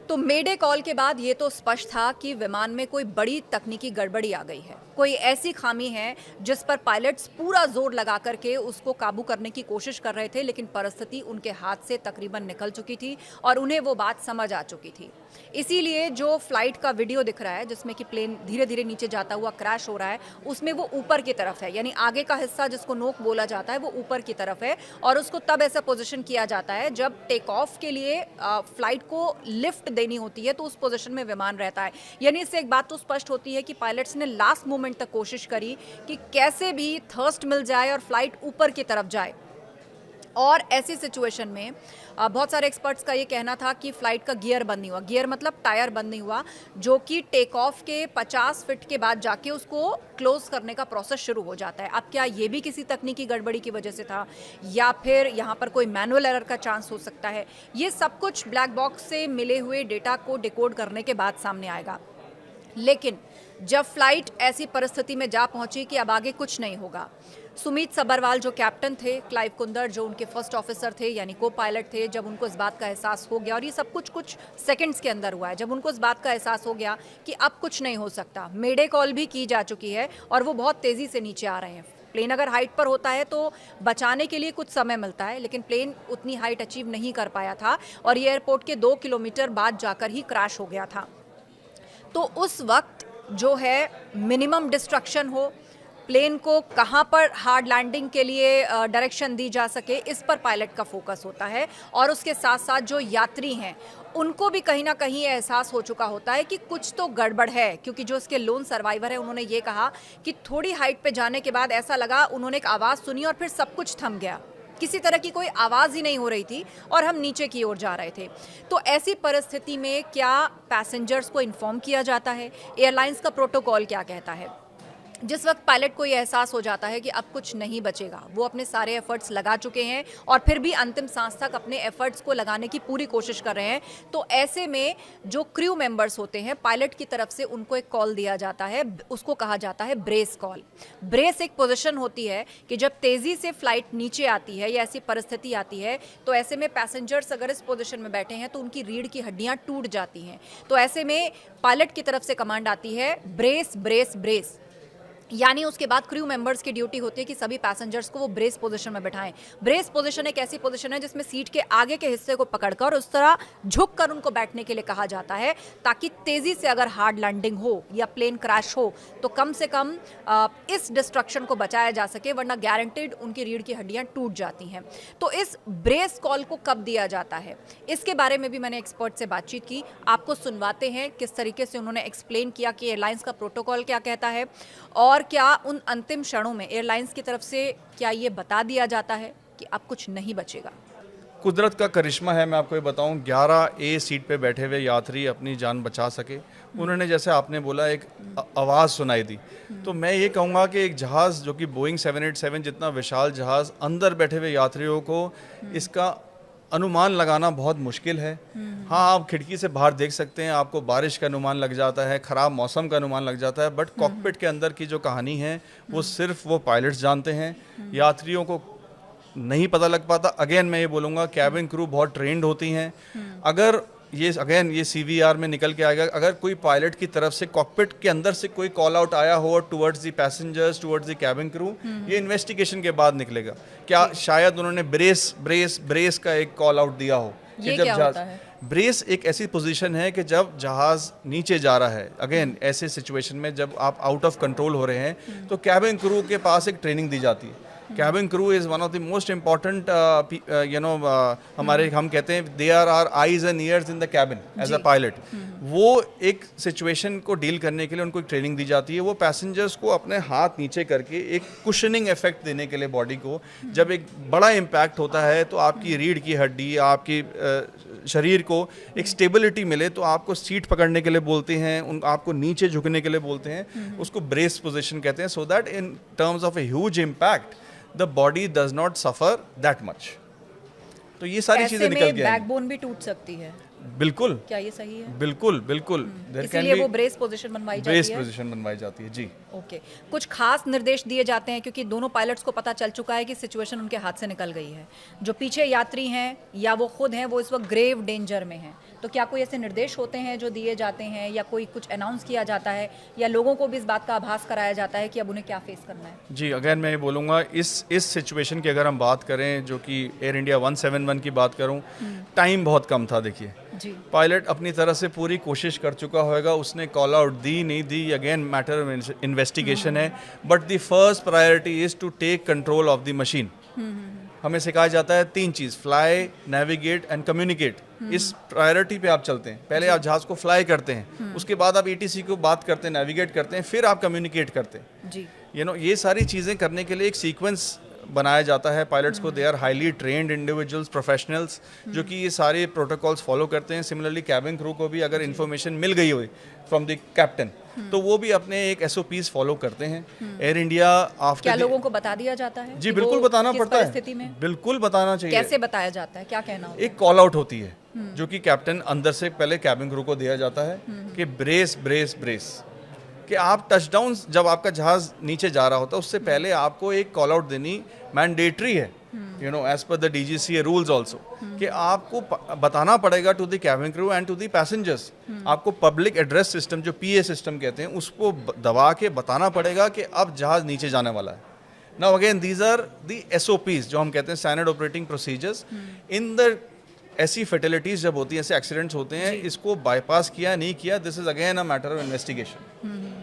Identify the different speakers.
Speaker 1: तो मेडे कॉल के बाद ये तो स्पष्ट था कि विमान में कोई बड़ी तकनीकी गड़बड़ी आ गई है। कोई ऐसी खामी है जिस पर पायलट्स पूरा जोर लगा करके उसको काबू करने की कोशिश कर रहे थे, लेकिन परिस्थिति उनके हाथ से तकरीबन निकल चुकी थी और उन्हें वो बात समझ आ चुकी थी। इसीलिए जो फ्लाइट का वीडियो दिख रहा है जिसमें कि प्लेन धीरे धीरे नीचे जाता हुआ क्रैश हो रहा है, उसमें वो ऊपर की तरफ है, यानी आगे का हिस्सा जिसको नोक बोला जाता है वो ऊपर की तरफ है और उसको तब ऐसा पोजीशन किया जाता है जब टेक ऑफ के लिए फ्लाइट को लिफ्ट देनी होती है, तो उस पोजीशन में विमान रहता है। यानी इससे एक बात तो स्पष्ट होती है कि पायलट्स ने लास्ट मोमेंट तक कोशिश करी कि कैसे भी थर्स्ट मिल जाए और फ्लाइट ऊपर की तरफ जाए। और ऐसी सिचुएशन में बहुत सारे एक्सपर्ट्स का ये कहना था कि फ्लाइट का गियर बंद नहीं हुआ। गियर मतलब टायर बंद नहीं हुआ, जो कि टेक ऑफ के 50 फीट के बाद जाके उसको क्लोज करने का प्रोसेस शुरू हो जाता है। अब क्या ये भी किसी तकनीकी गड़बड़ी की वजह से था या फिर यहाँ पर कोई मैनुअल एरर का चांस हो सकता है, ये सब कुछ ब्लैक बॉक्स से मिले हुए डेटा को डिकोड करने के बाद सामने आएगा। लेकिन जब फ्लाइट ऐसी परिस्थिति में जा पहुंची कि अब आगे कुछ नहीं होगा, सुमित सबरवाल जो कैप्टन थे, क्लाइव कुंदर जो उनके फर्स्ट ऑफिसर थे यानी को पायलट थे, जब उनको इस बात का एहसास हो गया, और ये सब कुछ सेकंड्स के अंदर हुआ है, जब उनको इस बात का एहसास हो गया कि अब कुछ नहीं हो सकता, मेडे कॉल भी की जा चुकी है और वो बहुत तेज़ी से नीचे आ रहे हैं। प्लेन अगर हाइट पर होता है तो बचाने के लिए कुछ समय मिलता है, लेकिन प्लेन उतनी हाइट अचीव नहीं कर पाया था और ये एयरपोर्ट के 2 किलोमीटर बाद जाकर ही क्रैश हो गया था। तो उस वक्त जो है मिनिमम डिस्ट्रक्शन हो, प्लेन को कहाँ पर हार्ड लैंडिंग के लिए डायरेक्शन दी जा सके, इस पर पायलट का फोकस होता है। और उसके साथ साथ जो यात्री हैं उनको भी कहीं ना कहीं एहसास हो चुका होता है कि कुछ तो गड़बड़ है, क्योंकि जो उसके लोन सर्वाइवर है उन्होंने ये कहा कि थोड़ी हाइट पे जाने के बाद ऐसा लगा, उन्होंने एक आवाज़ सुनी और फिर सब कुछ थम गया, किसी तरह की कोई आवाज़ ही नहीं हो रही थी और हम नीचे की ओर जा रहे थे। तो ऐसी परिस्थिति में क्या पैसेंजर्स को इन्फॉर्म किया जाता है? एयरलाइंस का प्रोटोकॉल क्या कहता है? जिस वक्त पायलट को ये एहसास हो जाता है कि अब कुछ नहीं बचेगा, वो अपने सारे एफर्ट्स लगा चुके हैं और फिर भी अंतिम सांस तक अपने एफर्ट्स को लगाने की पूरी कोशिश कर रहे हैं, तो ऐसे में जो क्रू मेंबर्स होते हैं पायलट की तरफ से उनको एक कॉल दिया जाता है, उसको कहा जाता है ब्रेस कॉल। ब्रेस एक पोजीशन होती है कि जब तेज़ी से फ्लाइट नीचे आती है या ऐसी परिस्थिति आती है, तो ऐसे में पैसेंजर्स अगर इस पोजीशन में बैठे हैं तो उनकी रीढ़ की हड्डियाँ टूट जाती हैं। तो ऐसे में पायलट की तरफ से कमांड आती है ब्रेस ब्रेस ब्रेस, यानी उसके बाद क्रू मेंबर्स की ड्यूटी होती है कि सभी पैसेंजर्स को वो ब्रेस पोजीशन में बैठाएं। ब्रेस पोजीशन एक ऐसी पोजीशन है जिसमें सीट के आगे के हिस्से को पकड़कर उस तरह झुककर उनको बैठने के लिए कहा जाता है, ताकि तेजी से अगर हार्ड लैंडिंग हो या प्लेन क्रैश हो तो कम से कम इस डिस्ट्रक्शन को बचाया जा सके, वरना गारंटेड उनकी रीढ़ की हड्डियां टूट जाती हैं। तो इस ब्रेस कॉल को कब दिया जाता है, इसके बारे में भी मैंने एक्सपर्ट से बातचीत की, आपको सुनवाते हैं किस तरीके से उन्होंने एक्सप्लेन किया कि एयरलाइंस का प्रोटोकॉल क्या कहता है और क्या उन अंतिम क्षणों में एयरलाइंस की तरफ से क्या ये बता दिया जाता है कि अब कुछ नहीं बचेगा।
Speaker 2: कुदरत का करिश्मा है, मैं आपको ये बताऊं, 11A सीट पे बैठे हुए यात्री अपनी जान बचा सके। उन्होंने, जैसे आपने बोला, एक आवाज़ सुनाई दी। तो मैं ये कहूँगा कि एक जहाज़ जो कि बोइंग 787 जितना विशाल जहाज़, अंदर बैठे हुए यात्रियों को इसका अनुमान लगाना बहुत मुश्किल है। हाँ, आप खिड़की से बाहर देख सकते हैं, आपको बारिश का अनुमान लग जाता है, ख़राब मौसम का अनुमान लग जाता है, बट कॉकपिट के अंदर की जो कहानी है वो सिर्फ वो पायलट्स जानते हैं, यात्रियों को नहीं पता लग पाता। अगेन मैं ये बोलूँगा, कैबिन क्रू बहुत ट्रेंड होती हैं। अगर ये ये CVR में निकल के आएगा, अगर कोई पायलट की तरफ से कॉकपिट के अंदर से कोई कॉल आउट आया हो towards the passengers, towards the cabin crew, ये इन्वेस्टिगेशन के बाद निकलेगा। क्या शायद उन्होंने ब्रेस ब्रेस ब्रेस का एक कॉल आउट दिया हो कि जब जहाज, ब्रेस एक ऐसी पोजीशन है कि जब जहाज नीचे जा रहा है, अगेन ऐसे सिचुएशन में जब आप आउट ऑफ कंट्रोल हो रहे हैं, तो कैबिन क्रू के पास एक ट्रेनिंग दी जाती है। Cabin crew is one of the most important, हमारे हम कहते हैं they are are eyes and ears in the cabin as a pilot. वो एक सिचुएशन को डील करने के लिए उनको एक ट्रेनिंग दी जाती है। वो पैसेंजर्स को अपने हाथ नीचे करके एक कुशनिंग इफेक्ट देने के लिए बॉडी को, जब एक बड़ा इम्पैक्ट होता है तो आपकी रीढ़ की हड्डी, आपकी शरीर को एक स्टेबिलिटी मिले, तो आपको सीट पकड़ने के लिए बोलते हैं, आपको नीचे झुकने के लिए बोलते हैं, उसको ब्रेस पोजीशन कहते हैं, so that in terms of a huge impact the body does not suffer that much। तो ये सारी चीजें निकल गई।
Speaker 1: बैकबोन भी टूट सकती है।
Speaker 2: बिल्कुल,
Speaker 1: क्या ये सही है?
Speaker 2: बिल्कुल, बिल्कुल। देयर कैन
Speaker 1: इसीलिए
Speaker 2: बी
Speaker 1: वो ब्रेस पोजीशन बनवाई
Speaker 2: ब्रेस
Speaker 1: जाती है।
Speaker 2: पोजीशन बनवाई जाती है जी।
Speaker 1: ओके, कुछ खास निर्देश दिए जाते हैं क्योंकि दोनों पायलट्स को पता चल चुका है कि सिचुएशन उनके हाथ से निकल गई है। जो पीछे यात्री हैं या वो खुद हैं, वो इस वक्त ग्रेव डेंजर में हैं। तो क्या कोई ऐसे निर्देश होते हैं जो दिए जाते हैं या कोई कुछ अनाउंस किया जाता है या लोगों को भी इस बात का आभास कराया जाता है कि अब उन्हें क्या फेस करना है?
Speaker 2: जी, अगेन मैं ये बोलूँगा इस सिचुएशन की अगर हम बात करें, जो कि एयर इंडिया 171 की बात करूँ, टाइम बहुत कम था। देखिए,
Speaker 1: जी,
Speaker 2: पायलट अपनी तरह से पूरी कोशिश कर चुका होगा, उसने कॉल आउट दी नहीं दी, अगेन मैटर ऑफ इन्वेस्टिगेशन है, but the first priority is to take control of the machine. हमें सिखाया जाता है 3 चीज़, फ्लाई, नेविगेट एंड कम्युनिकेट। इस प्रायोरिटी पे आप चलते हैं। पहले आप जहाज़ को फ्लाई करते हैं, उसके बाद आप ATC को बात करते हैं, नेविगेट करते हैं, फिर आप कम्युनिकेट करते हैं।
Speaker 1: जी,
Speaker 2: ये सारी चीज़ें करने के लिए एक सीक्वेंस बनाया जाता है पायलट्स को। They are highly trained individuals, professionals, जो कि ये सारे प्रोटोकॉल्स फॉलो करते हैं। सिमिलरली कैबिन क्रू को भी अगर इन्फॉर्मेशन मिल गई हो फ्रॉम द कैप्टन, तो वो भी अपने एक SOPs फॉलो करते हैं। एयर इंडिया आफ्टर
Speaker 1: क्या लोगों को बता दिया जाता है?
Speaker 2: जी,
Speaker 1: कि
Speaker 2: बिल्कुल
Speaker 1: वो
Speaker 2: बताना
Speaker 1: किस
Speaker 2: पड़ता है,
Speaker 1: परिस्थिति में?
Speaker 2: बिल्कुल बताना चाहिए।
Speaker 1: कैसे बताया जाता है? क्या कहना होता है?
Speaker 2: एक कॉल आउट होती है जो कि कैप्टन अंदर से पहले कैबिन क्रू को दिया जाता है कि ब्रेस ब्रेस ब्रेस, कि आप टचडाउन, जब आपका जहाज नीचे जा रहा होता है उससे पहले आपको एक कॉल आउट देनी मैंडेटरी है, as per the DGCA rules also, कि आपको बताना पड़ेगा to the cabin crew and to the passengers. आपको पब्लिक एड्रेस सिस्टम, जो PA सिस्टम कहते हैं, उसको दबा के बताना पड़ेगा कि अब जहाज नीचे जाने वाला है। Now again these are the SOPs, जो हम कहते हैं standard operating procedures. In the ऐसी फर्टिलिटीज जब होती हैं, ऐसे एक्सीडेंट्स होते हैं, इसको बाईपास किया नहीं किया, this is again a matter of investigation.